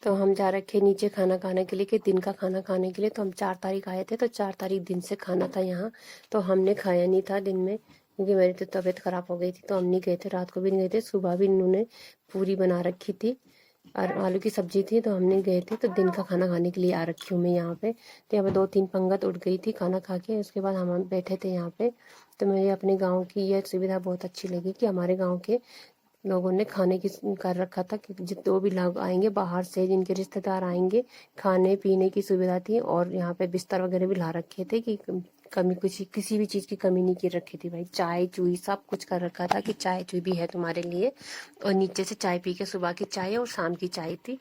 तो हम जा रखे नीचे खाना खाने के लिए कि दिन का खाना खाने के लिए। तो हम 4 तारीख आए थे, तो 4 तारीख दिन से खाना था यहाँ। तो हमने खाया नहीं था दिन में, क्योंकि मेरी तो तबीयत ख़राब हो गई थी। तो हम नहीं गए थे, रात को भी नहीं गए थे। सुबह भी इन्होंने पूरी बना रखी थी और आलू की सब्जी थी, तो हम नहीं गए थे। तो दिन का खाना खाने के लिए आ रखी हूँ मैं यहाँ पे। तो यहाँ पे 2-3 पंगत उठ गई थी खाना खा के। उसके बाद हम बैठे थे यहाँ पे। तो मुझे अपने गाँव की यह सुविधा बहुत अच्छी लगी कि हमारे गाँव के लोगों ने खाने की कर रखा था कि जितने भी लोग आएंगे बाहर से, जिनके रिश्तेदार आएंगे, खाने पीने की सुविधा थी। और यहाँ पे बिस्तर वगैरह भी ला रखे थे कि कमी कुछ किसी भी चीज़ की कमी नहीं की रखी थी भाई। चाय चुई सब कुछ कर रखा था कि चाय चुई भी है तुम्हारे लिए। और नीचे से चाय पी के, सुबह की चाय और शाम की चाय थी।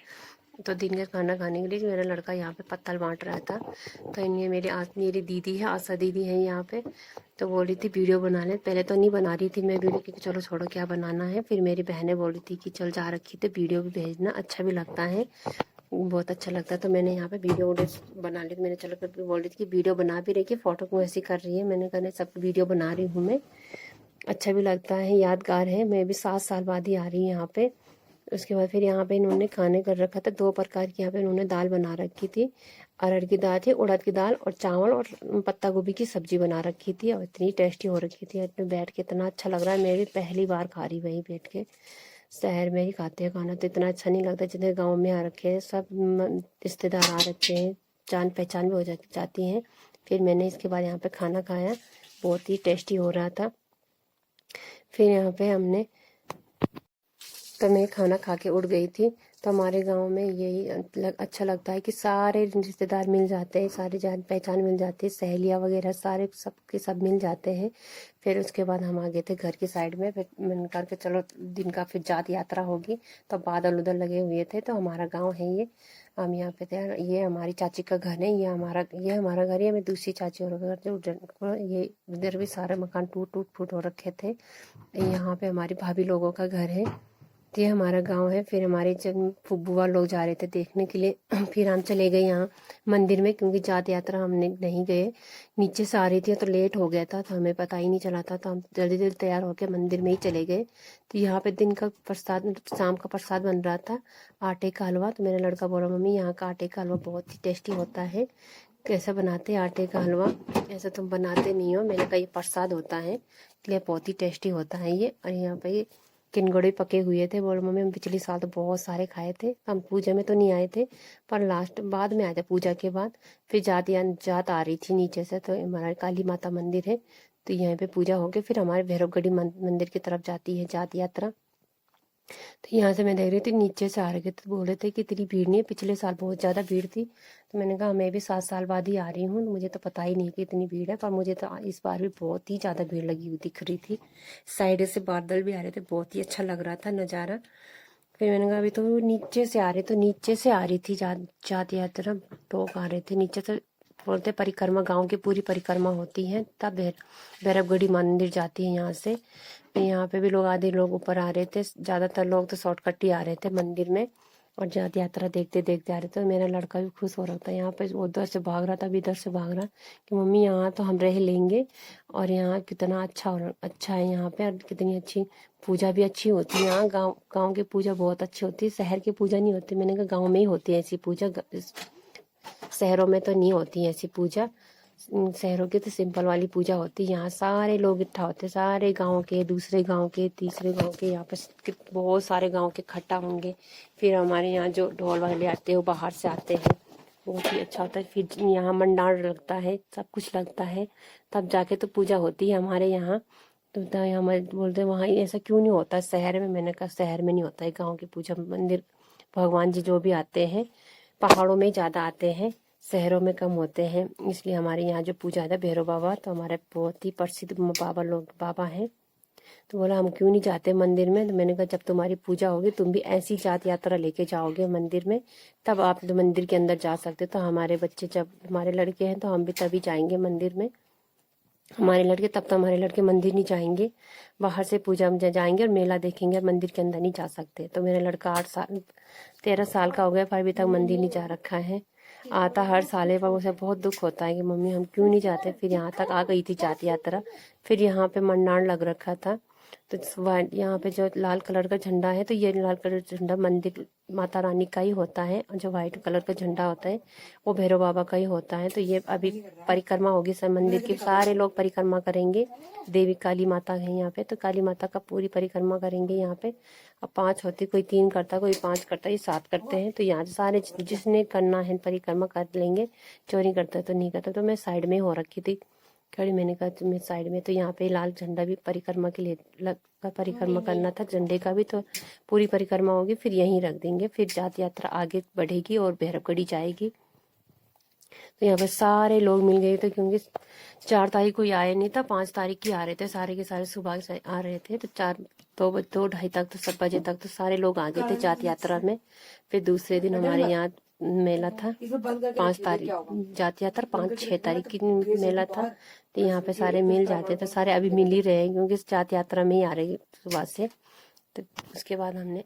तो दिन का खाना खाने के लिए मेरा लड़का यहाँ पे पत्तल बांट रहा था। तो इनमें मेरी दीदी है, आशा दीदी है यहाँ पे। तो बोल रही थी वीडियो बना ले। पहले तो नहीं बना रही थी मैं वीडियो, क्योंकि चलो छोड़ो क्या बनाना है। फिर मेरी बहनें बोल रही थी कि चल जा रखी तो वीडियो भी भेजना, अच्छा भी लगता है, बहुत अच्छा लगता है। तो मैंने यहाँ पे वीडियो बना ली। तो मैंने चलो, फिर बोल रही थी कि वीडियो बना भी रही कि फ़ोटो को ऐसी कर रही है। मैंने कहा सब वीडियो बना रही हूँ मैं, अच्छा भी लगता है, यादगार है। मैं भी 7 साल बाद ही आ रही हूँ यहाँ पे। उसके बाद फिर यहाँ पे इन्होंने खाने कर रखा था 2 प्रकार की। यहाँ पे इन्होंने दाल बना रखी थी, अरहर की दाल थी, उड़द की दाल और चावल और पत्ता गोभी की सब्जी बना रखी थी। और इतनी टेस्टी हो रखी थी, इसमें बैठ के इतना अच्छा लग रहा है। मैं भी पहली बार खा रही वही बैठ के। शहर में ही खाते हैं खाना, तो इतना अच्छा नहीं लगता जितने गाँव में आ रखे हैं। सब रिश्तेदार आ रखे हैं, जान पहचान भी हो जाती हैं। फिर मैंने इसके बाद यहाँ पे खाना खाया, बहुत ही टेस्टी हो रहा था। फिर यहाँ पे हमने, तो मैं खाना खा के उठ गई थी। तो हमारे गांव में यही अच्छा लगता है कि सारे रिश्तेदार मिल जाते हैं, सारी जान पहचान मिल जाती है, सहेलियाँ वगैरह सारे सब के सब मिल जाते हैं। फिर उसके बाद हम आ गए थे घर की साइड में। फिर मैंने कहा कि चलो दिन का फिर जात यात्रा होगी। तो बादल उधर लगे हुए थे। तो हमारा गाँव है ये, हम यहाँ पे थे। ये हमारी चाची का घर है, ये हमारा घर है। मैं दूसरी चाची और घर थे उधर, ये इधर भी सारे मकान टूट टूट फूट हो रखे थे। यहाँ पे हमारी भाभी लोगों का घर है। ये हमारा गांव है। फिर हमारे जब बुआ लोग जा रहे थे देखने के लिए फिर हम चले गए यहाँ मंदिर में, क्योंकि जात यात्रा हमने नहीं गए, नीचे से आ रही थी तो लेट हो गया था, तो हमें पता ही नहीं चला था। तो हम जल्दी जल्दी तैयार होकर मंदिर में ही चले गए। तो यहाँ पे दिन का प्रसाद, शाम का प्रसाद बन रहा था, आटे का हलवा। तो मेरा लड़का बोला मम्मी यहाँ का आटे का हलवा बहुत ही टेस्टी होता है, कैसा बनाते हैं आटे का हलवा, ऐसा तुम बनाते नहीं हो। मैंने कहा ये प्रसाद होता है, इसलिए बहुत ही टेस्टी होता है ये। और यहाँ पे किनगोड़े पके हुए थे। बोलो मम्मी हम पिछली साल तो बहुत सारे खाए थे, हम पूजा में तो नहीं आए थे, पर लास्ट बाद में आए थे पूजा के बाद। फिर जात आ रही थी नीचे से। तो हमारा काली माता मंदिर है, तो यहाँ पे पूजा हो गई। फिर हमारे भैरवगढ़ी मंदिर की तरफ जाती है जात यात्रा। तो यहाँ से मैं देख रही थी नीचे से आ रहे थे, तो बोल रहे थे कि इतनी भीड़ नहीं है, पिछले साल बहुत ज़्यादा भीड़ थी। तो मैंने कहा मैं भी 7 साल बाद ही आ रही हूँ, मुझे तो पता ही नहीं कि इतनी भीड़ है। पर मुझे तो इस बार भी बहुत ही ज़्यादा भीड़ लगी हुई दिख रही थी। साइड से बादल भी आ रहे थे, बहुत ही अच्छा लग रहा था नज़ारा। फिर मैंने कहा अभी तो नीचे से आ रहे, तो नीचे से आ रही थी जात यात्रा, लोग आ रहे थे नीचे से। बोलते परिक्रमा, गांव की पूरी परिक्रमा होती है, तब भैरवगढ़ी मंदिर जाती है यहाँ से। फिर यहाँ पे भी लोग, आधे लोग ऊपर आ रहे थे, ज़्यादातर लोग तो शॉर्टकट ही आ रहे थे मंदिर में। और जात यात्रा देखते देखते आ रहे थे। मेरा लड़का भी खुश हो रहा था, यहाँ पे उधर से भाग रहा था, अभी इधर से भाग रहा कि मम्मी यहाँ तो हम रह लेंगे, और यहाँ कितना अच्छा है यहाँ पे, और कितनी अच्छी पूजा भी अच्छी होती है यहाँ। गाँव की पूजा बहुत अच्छी होती है, शहर की पूजा नहीं होती। मैंने कहा गाँव में ही होती है ऐसी पूजा, शहरों में तो नहीं होती ऐसी पूजा। शहरों की तो सिंपल वाली पूजा होती है। यहाँ सारे लोग इकट्ठा होते, सारे गांव के, दूसरे गांव के, तीसरे गांव के, यहाँ पर बहुत सारे गांव के इकट्ठा होंगे। फिर हमारे यहाँ जो ढोल वाले आते हैं वो बाहर से आते हैं, बहुत ही अच्छा होता है। फिर यहाँ मंडार लगता है, सब कुछ लगता है, तब जाके तो पूजा होती है हमारे यहाँ। तो यहाँ बोलते हैं वहाँ ऐसा क्यों नहीं होता शहर में। मैंने कहा शहर में नहीं होता है गाँव की पूजा। मंदिर भगवान जी जो भी आते हैं पहाड़ों में ज़्यादा आते हैं, शहरों में कम होते हैं। इसलिए हमारे यहाँ जो पूजा है भैरव बाबा, तो हमारे बहुत ही प्रसिद्ध बाबा हैं। तो बोला हम क्यों नहीं जाते मंदिर में। तो मैंने कहा जब तुम्हारी पूजा होगी तुम भी ऐसी जात यात्रा लेके जाओगे मंदिर में, तब आप मंदिर के अंदर जा सकते। तो हमारे बच्चे, जब हमारे लड़के हैं तो हम भी तभी जाएंगे मंदिर में। हमारे लड़के तब तो हमारे लड़के मंदिर नहीं जाएंगे, बाहर से पूजा में जाएंगे और मेला देखेंगे, मंदिर के अंदर नहीं जा सकते। तो मेरा लड़का 13 साल का हो गया, पर अभी तक मंदिर नहीं जा रखा है। आता हर साल है, पर उसे बहुत दुख होता है कि मम्मी हम क्यों नहीं जाते। फिर यहाँ तक आ गई थी जात यात्रा। फिर यहाँ पे मंडाण लग रखा था, तो यहाँ पे जो लाल कलर का झंडा है, तो ये लाल कलर का झंडा मंदिर माता रानी का ही होता है, और जो व्हाइट कलर का झंडा होता है वो भैरव बाबा का ही होता है। तो ये अभी परिक्रमा होगी सब मंदिर की, सारे लोग परिक्रमा करेंगे। देवी काली माता है यहाँ पे, तो काली माता का पूरी परिक्रमा करेंगे यहाँ पे। अब 5 होती, कोई 3 करता, कोई 5 करता, ये 7 करते हैं। तो यहाँ सारे जिसने करना है परिक्रमा कर लेंगे, चोरी करता है तो नहीं करता। तो मैं साइड में हो रखी थी खड़ी, मैंने कहा मैं साइड में। तो यहाँ पे लाल झंडा भी परिक्रमा के लिए परिक्रमा करना था झंडे का भी, तो पूरी परिक्रमा होगी फिर यहीं रख देंगे, फिर जात यात्रा आगे बढ़ेगी और भैरवगढ़ी जाएगी। तो यहाँ पे सारे लोग मिल गए थे, क्योंकि 4 तारीख को आए नहीं था, 5 तारीख की आ रहे थे, सारे के सारे सुबह से आ रहे थे। तो 2-2:30 तक, तो 7 बजे तक तो सारे लोग आ गए थे जात यात्रा में। फिर दूसरे दिन हमारे यहाँ मेला था, 5 तारीख जात यात्रा, 5-6 तारीख की मेला था। तो यहाँ पे सारे मिल जाते, तो सारे अभी मिल ही रहे हैं, क्योंकि जात यात्रा में ही आ रहे सुबह से। तो उसके बाद हमने